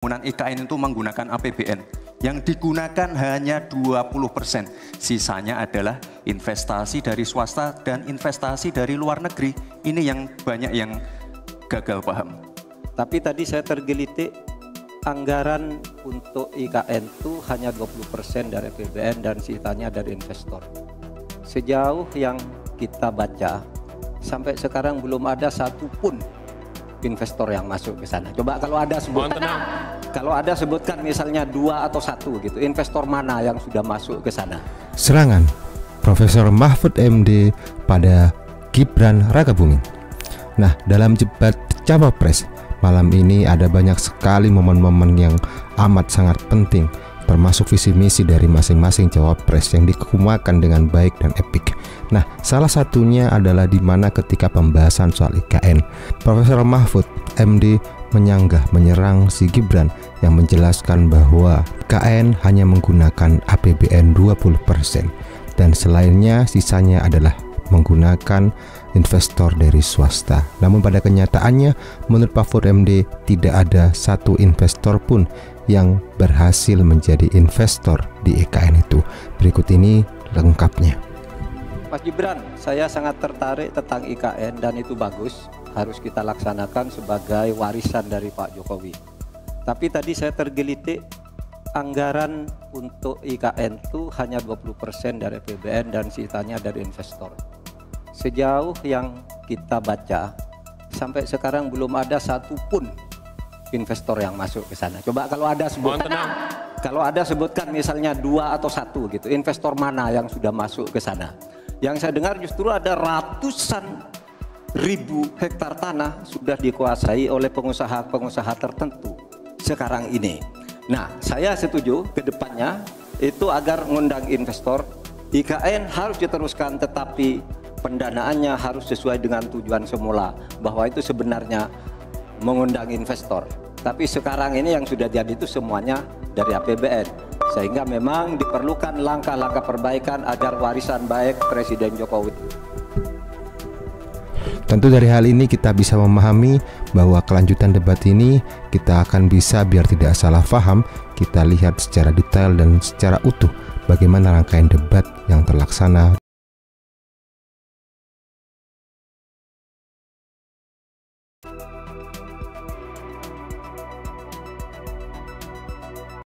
Pembangunan IKN itu menggunakan APBN. Yang digunakan hanya 20%. Sisanya adalah investasi dari swasta dan investasi dari luar negeri. Ini yang banyak yang gagal paham. Tapi tadi saya tergelitik, anggaran untuk IKN itu hanya 20% dari APBN dan sisanya dari investor. Sejauh yang kita baca, sampai sekarang belum ada satupun investor yang masuk ke sana. Coba kalau ada sebutkan, kalau ada sebutkan misalnya 2 atau 1 gitu, investor mana yang sudah masuk ke sana? Serangan Profesor Mahfud MD pada Gibran Rakabuming. Nah, dalam debat Cawapres malam ini ada banyak sekali momen-momen yang amat sangat penting, termasuk visi misi dari masing-masing cawapres yang dikemukakan dengan baik dan epik. Nah, salah satunya adalah di mana ketika pembahasan soal IKN, Profesor Mahfud MD menyanggah menyerang si Gibran yang menjelaskan bahwa IKN hanya menggunakan APBN 20% dan selainnya sisanya adalah menggunakan investor dari swasta. Namun pada kenyataannya menurut Mahfud MD tidak ada satu investor pun yang berhasil menjadi investor di IKN itu. Berikut ini lengkapnya. Mas Gibran, saya sangat tertarik tentang IKN dan itu bagus, harus kita laksanakan sebagai warisan dari Pak Jokowi. Tapi tadi saya tergelitik, anggaran untuk IKN itu hanya 20% dari APBN dan sisanya dari investor. Sejauh yang kita baca, sampai sekarang belum ada satupun investor yang masuk ke sana. Coba kalau ada sebutkan, kalau ada sebutkan misalnya 2 atau 1 gitu, investor mana yang sudah masuk ke sana? Yang saya dengar justru ada ratusan ribu hektar tanah sudah dikuasai oleh pengusaha-pengusaha tertentu sekarang ini. Nah, saya setuju ke depannya itu agar mengundang investor. IKN harus diteruskan, tetapi pendanaannya harus sesuai dengan tujuan semula, bahwa itu sebenarnya mengundang investor. Tapi sekarang ini yang sudah jadi itu semuanya dari APBN, sehingga memang diperlukan langkah-langkah perbaikan agar warisan baik Presiden Jokowi. Tentu dari hal ini kita bisa memahami bahwa kelanjutan debat ini kita akan bisa, biar tidak salah paham, kita lihat secara detail dan secara utuh bagaimana rangkaian debat yang terlaksana